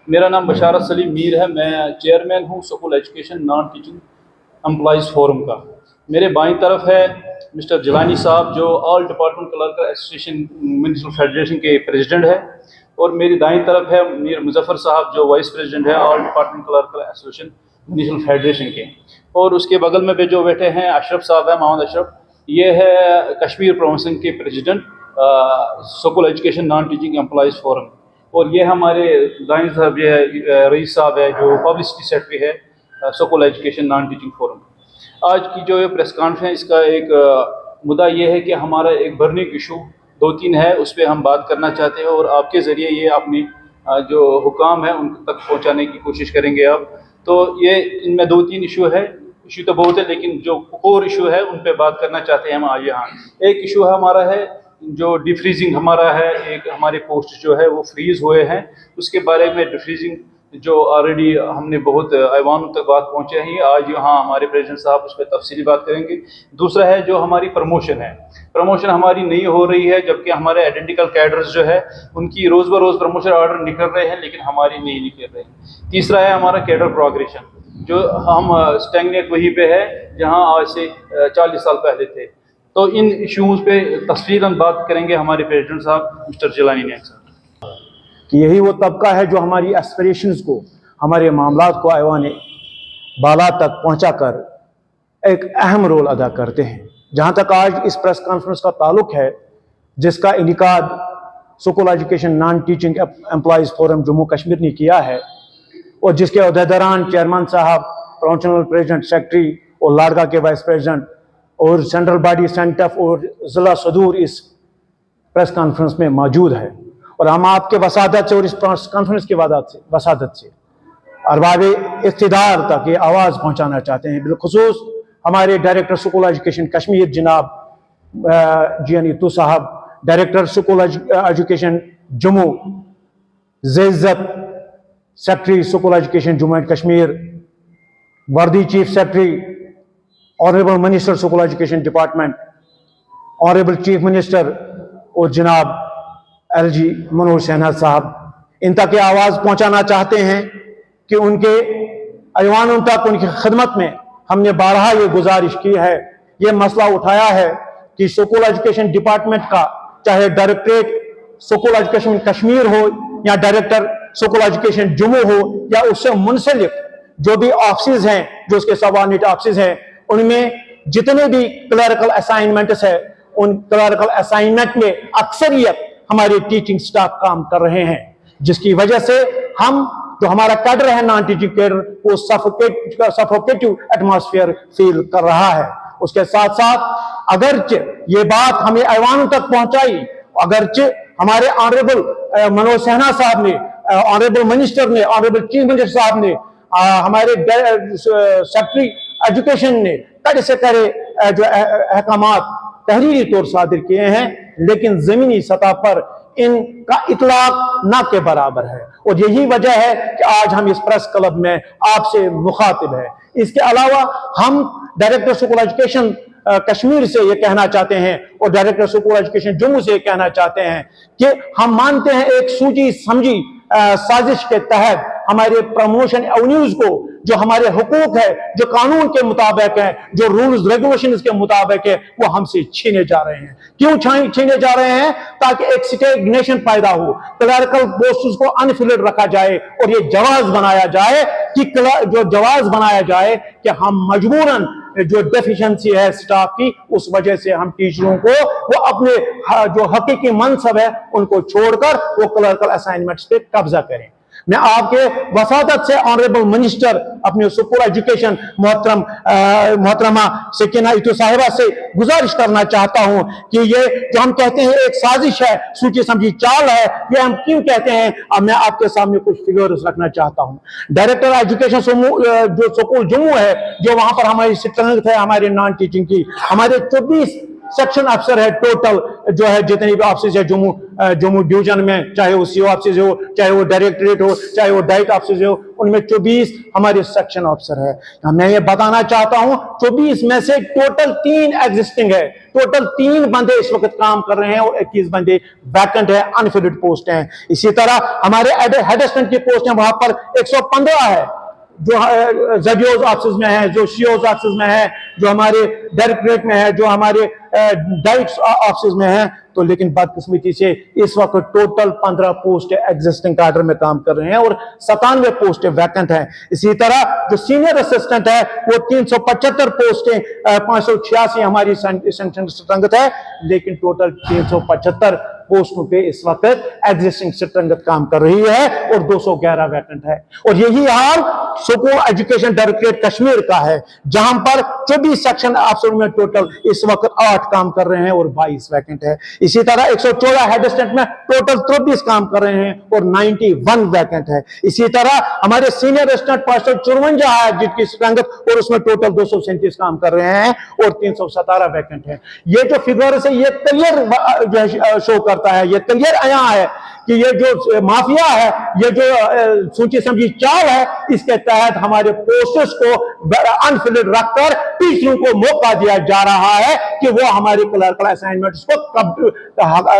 मेरा नाम बशारत सलीम मीर है। मैं चेयरमैन हूँ school education non teaching employees forum का। मेरे बाईं तरफ है मिस्टर जिलानी साहब जो all department clerk association municipal federation के प्रेसिडेंट है, और मेरी दाईं तरफ है मीर मुजफ्फर साहब जो वाइस प्रेसिडेंट है all department clerk association municipal federation के। और उसके बगल में भी जो बैठे हैं अशरफ साहब है, मोहम्मद अशरफ, ये है कश्मीर प्रोविंस के president school education non teaching employees forum. और ये हमारे दाइन साहब ये है रईस साहब है जो पब्लिसिटी सेक्रेटरी है school education non teaching forum. आज की जो ये प्रेस कॉन्फ्रेंस इसका एक मुद्दा ये है कि हमारा एक बर्निंग इशू दो तीन है, उस पर हम बात करना चाहते हैं और आपके ज़रिए ये अपनी जो हुकाम है उन तक पहुंचाने की कोशिश करेंगे आप। तो ये इनमें दो तीन इशू है, इशू तो बहुत है लेकिन जो कोर इशू है उन पे बात करना चाहते हैं हम आज यहाँ। एक इशू है हमारा है जो डिफ्रीजिंग हमारा है, एक हमारे पोस्ट जो है वो फ्रीज हुए हैं, उसके बारे में डिफ्रीजिंग जो ऑलरेडी हमने बहुत ऐवानों तक बात पहुँचे हैं, आज यहाँ हमारे प्रेसिडेंट साहब उस पर तफसीली बात करेंगे। दूसरा है जो हमारी प्रमोशन है, प्रमोशन हमारी नहीं हो रही है, जबकि हमारे आइडेंटिकल कैडर्स जो है उनकी रोज़ ब रोज़ प्रमोशन ऑर्डर निकल रहे हैं लेकिन हमारी नहीं निकल रही। तीसरा है हमारा कैडर प्रोग्रेशन, जो हम स्टैग्नेट वहीं पे है जहाँ आज से 40 साल पहले थे। तो इन इश्यूज़ पे तफसीलन बात करेंगे हमारे प्रेसिडेंट साहब मिस्टर जिलानी ने कि यही वो तबका है जो हमारी एस्पिरेशंस को, हमारे मामलात को ऐवान बाला तक पहुंचाकर एक अहम रोल अदा करते हैं। जहां तक आज इस प्रेस कॉन्फ्रेंस का ताल्लुक है, जिसका इनिकाद school education non teaching employees forum Jammu Kashmir ने किया है और जिसके अहदेदारान चेयरमैन साहब, प्रोविंशियल प्रेसिडेंट, सेक्रेटरी और लाड़का के वाइस प्रेसिडेंट और सेंट्रल बॉडी सेंटफ और ज़िला सदूर इस प्रेस कॉन्फ्रेंस में मौजूद है। और हम आपके वसादत से और इस प्रेस कॉन्फ्रेंस की वसादत से अरबाब इक़्तिदार तक ये आवाज़ पहुंचाना चाहते हैं, बिलखुसूस हमारे डायरेक्टर स्कूल एजुकेशन कश्मीर जनाब जी अनीतू साहब, डायरेक्टर स्कूल एजुकेशन जम्मू ज़ेज़्ज़त, secretary school education Jammu and Kashmir, वर्दी chief secretary, honourable minister school education department, honourable chief minister और जनाब एलजी मनोज सिन्हा साहब, इन तक आवाज़ पहुंचाना चाहते हैं कि उनके ऐवानों तक, उनकी खिदमत में हमने बारहा ये गुजारिश की है, ये मसला उठाया है कि स्कूल एजुकेशन डिपार्टमेंट का, चाहे डायरेक्टरेट स्कूल एजुकेशन कश्मीर हो या डायरेक्टर स्कूल एजुकेशन जम्मू हो या उससे मुंसलिक जो भी ऑफिस हैं, जो उसके सबऑर्डिनेट ऑफिस हैं, उनमें जितने भी क्लरिकल असाइनमेंट्स है, उन क्लरिकल असाइनमेंट में अक्सरियत हमारे टीचिंग स्टाफ काम कर रहे हैं, जिसकी वजह से हम जो हमारा कैडर है नॉन टीचिंग कैडर वो सफोकेटिव एटमॉस्फेयर फील कर रहा है। उसके साथ साथ अगरचे ये बात हमें ऐवानों तक पहुंचाई, अगरचे हमारे ऑनरेबल मनोज सिन्हा साहब ने, ऑनरेबल मिनिस्टर ने, ऑनरेबल चीफ मिनिस्टर साहब ने, हमारे सेक्रेटरी एजुकेशन ने कड़े से कड़े जो अहकामात तहरीरी तौर सादिर किए हैं, लेकिन जमीनी सतह पर इनका इतलाक ना के बराबर है। और यही वजह है कि आज हम इस प्रेस क्लब में आपसे मुखातिब है। इसके अलावा हम डायरेक्टर स्कूल एजुकेशन कश्मीर से ये कहना चाहते हैं और डायरेक्टर स्कूल एजुकेशन जम्मू से ये कहना चाहते हैं कि हम मानते हैं एक सूझी समझी साजिश के तहत हमारे प्रमोशन एवेन्यूज को, जो हमारे हुकूक है, जो कानून के मुताबिक है, जो रूल्स रेगुलेशंस के मुताबिक है, वो हमसे छीने जा रहे हैं। क्यों छीने जा रहे हैं? ताकि एक स्टैग्नेशन पैदा हो, क्लरिकल पोस्ट्स को अनफिल्ड रखा जाए और ये जवाज बनाया जाए कि जो जवाज बनाया जाए कि हम मजबूरन जो डेफिशिएंसी है स्टाफ की, उस वजह से हम टीचरों को वो अपने जो हकीकी मनसब है उनको छोड़कर वो क्लरिकल असाइनमेंट्स पे कब्जा करें। मैं आपके वसादत से ऑनरेबल मिनिस्टर अपने स्कूल एजुकेशन मोहतरमा सकीना इतू साहिबा से गुजारिश करना चाहता हूं कि ये जो हम कहते हैं एक साजिश है, सोची समझी चाल है, ये हम क्यों कहते हैं? अब मैं आपके सामने कुछ फिगर्स रखना चाहता हूं। डायरेक्टर एजुकेशन जो स्कूल जम्मू है, जो वहां पर हमारी स्ट्रेंथ है हमारे नॉन टीचिंग की, हमारे 24 सेक्शन अफसर है टोटल जो है जितने भी ऑफिस है जम्मू डिवीजन में, चाहे वो सीओ ऑफिस हो, चाहे वो डायरेक्टरेट हो, चाहे वो डाइट ऑफिस हो, उनमें 24 हमारे सेक्शन ऑफिसर है। मैं ये बताना चाहता हूं 24 में से टोटल 3 एग्जिस्टिंग है, टोटल 3 बंदे इस वक्त काम कर रहे हैं और 21 बंदे वैकेंट है, अनफिल्ड पोस्ट हैं। इसी तरह हमारे हेड असिस्टेंट की पोस्ट है, वहां पर 115 है जो जजियोज ऑफिस में है, जो सीओज ऑफिस में है, जो हमारे डायरेक्टरेट में है, जो हमारे डाइट्स ऑफिस में है। तो लेकिन बदकिस्मती से इस वक्त टोटल 15 पोस्ट एग्जिस्टिंग कार्डर में काम कर रहे हैं और 97 पोस्ट वैकेंट है। इसी तरह जो सीनियर असिस्टेंट है वो 375 पोस्टें 586 हमारी संगत है, लेकिन टोटल 375 पोस्टों पे इस वक्त एग्जिस्टिंग संगत काम कर रही है और 211 वैकेंट है। और यही हाल स्कूल एजुकेशन डायरेक्टरेट कश्मीर का है, जहां पर 24 सेक्शन अफसरों में टोटल इस वक्त 8 काम कर रहे हैं और 22 वैकेंट है। इसी तरह 114 हेड असिस्टेंट में टोटल 23 काम कर रहे हैं और 91 वैकेंट है। इसी तरह हमारे सीनियर असिस्टेंट 554 है जिनकी संगत, और उसमें टोटल 237 काम कर रहे हैं और 317 वैकेंट है। ये जो फिगर है ये क्लियर शो करता है, ये क्लियर आया है कि ये जो माफिया है, ये जो सोची समझी चाल है, इसके तहत हमारे पोस्टर्स को अनफिल्ड रखकर टीचरों को मौका दिया जा रहा है कि वो हमारे क्लर्कल असाइनमेंट्स को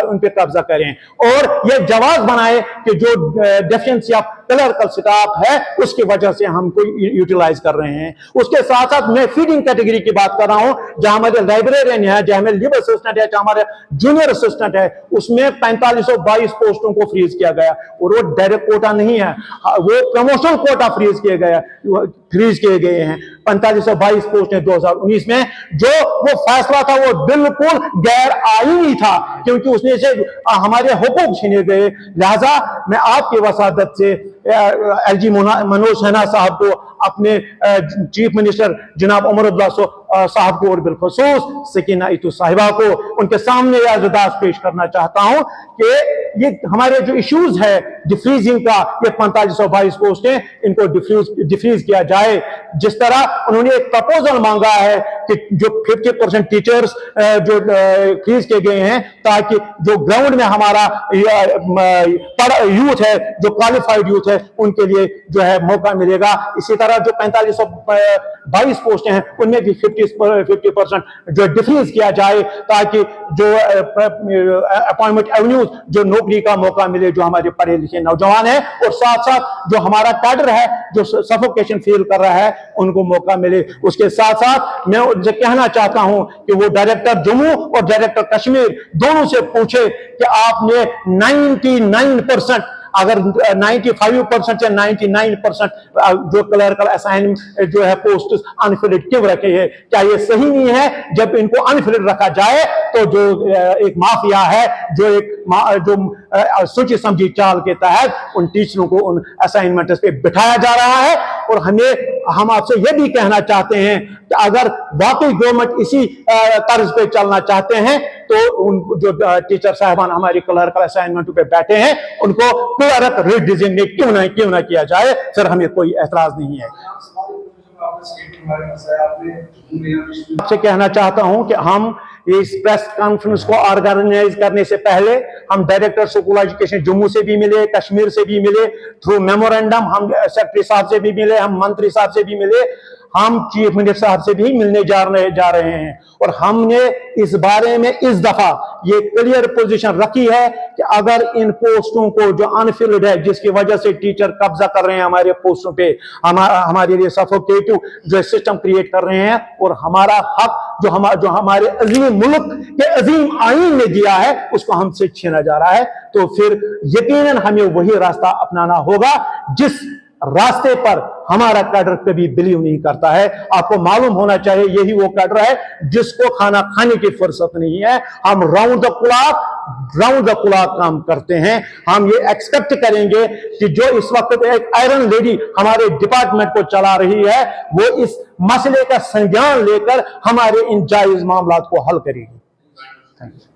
उन पे कब्जा करें और ये जवाब बनाए कि जो डेफिशिएंसी ऑफ क्लर्कल स्टाफ है उसकी वजह से हमको यूटिलाइज कर रहे हैं। उसके साथ साथ मैं फीडिंग कैटेगरी की बात कर रहा हूं, जहां हमारे लाइब्रेरियन है, जहां हमारे लिव असिस्टेंट है, जहां हमारे जूनियर असिस्टेंट है, उसमें 4522 पोस्टों को फ्रीज किया गया और वो डायरेक्ट कोटा नहीं है, वो प्रमोशनल कोटा फ्रीज किए गए हैं। 4522 पोस्ट 2019 में जो वो फैसला था वो बिल्कुल गैर आईनी था, क्योंकि उसने से हमारे हुकूक छीने गए। लिहाजा मैं आपकी वसादत से एलजी मनोज सिन्हा साहब को, अपने चीफ मिनिस्टर जनाब उमर अब्दुल्ला साहब को और बिलखुसूस सकीना इतू साहिबा को उनके सामने यह अर्दास पेश करना चाहता हूं कि ये हमारे जो इश्यूज है डिफ्रीजिंग का, ये 4522 पोस्टें इनको डिफ्रीज किया जाए। जिस तरह उन्होंने एक प्रपोजल मांगा है कि जो 50% टीचर्स जो फ्रीज किए गए हैं, ताकि जो ग्राउंड में हमारा यूथ है, जो क्वालिफाइड यूथ है, उनके लिए जो है मौका मिलेगा। इसी तरह जो 4522 पोस्टें हैं उनमें भी 50% जो डिफ्रीज किया जाए, ताकि जो अपॉइंटमेंट एवेन्यूज, जो नौकरी का मौका मिले जो हमारे पढ़े लिखे नौजवान हैं, और साथ साथ जो हमारा कैडर है जो सफोकेशन फील कर रहा है उनको मौका मिले। उसके साथ साथ मैं उनसे कहना चाहता हूं कि वो डायरेक्टर जम्मू और डायरेक्टर कश्मीर दोनों से पूछे कि आपने 99% अगर 95% या 99% जो क्लर्कल असाइन जो है पोस्ट अनफिल्ड क्यों रखे हैं? क्या ये सही नहीं है? जब इनको अनफिल्ड रखा जाए तो जो एक माफिया है, जो सोची समझी चाल के तहत उन टीचरों को उन असाइनमेंट्स पे बिठाया जा रहा है। और हम आपसे ये भी कहना चाहते हैं कि अगर वाकई गवर्नमेंट इसी तर्ज पे चलना चाहते हैं तो उन जो टीचर साहबान हमारी क्लर्कल असाइनमेंट पे बैठे हैं उनको क्लर्क रिडिजिग्नेट क्यों ना किया जाए, फिर हमें कोई एतराज नहीं है। आपसे कहना चाहता हूं कि हम इस प्रेस कॉन्फ्रेंस को ऑर्गेनाइज करने से पहले हम डायरेक्टर स्कूल एजुकेशन जम्मू से भी मिले, कश्मीर से भी मिले, थ्रू मेमोरेंडम हम सेक्रेटरी साहब से भी मिले, हम मंत्री साहब से भी मिले, हम चीफ मिनिस्टर साहब से भी मिलने जा रहे हैं। और हमने इस बारे में इस दफा ये क्लियर पोजीशन रखी है कि अगर इन पोस्टों को जो अनफिल्ड है, जिसकी वजह से टीचर कब्जा कर रहे हैं हमारे पोस्टों पे, हमारे लिए सफोकेटिव जो सिस्टम क्रिएट कर रहे हैं, और हमारा हक जो हमारे अजीम मुल्क के अजीम आईन ने दिया है उसको हमसे छीना जा रहा है, तो फिर यकीनन हमें वही रास्ता अपनाना होगा जिस रास्ते पर हमारा कैडर कभी बिलीव नहीं करता है। आपको मालूम होना चाहिए यही वो कैडर है जिसको खाना खाने की फुर्सत नहीं है। हम राउंड द क्लॉक काम करते हैं। हम ये एक्सपेक्ट करेंगे कि जो इस वक्त एक आयरन लेडी हमारे डिपार्टमेंट को चला रही है वो इस मसले का संज्ञान लेकर हमारे इन जायज मामलात को हल करेगी। Thank you.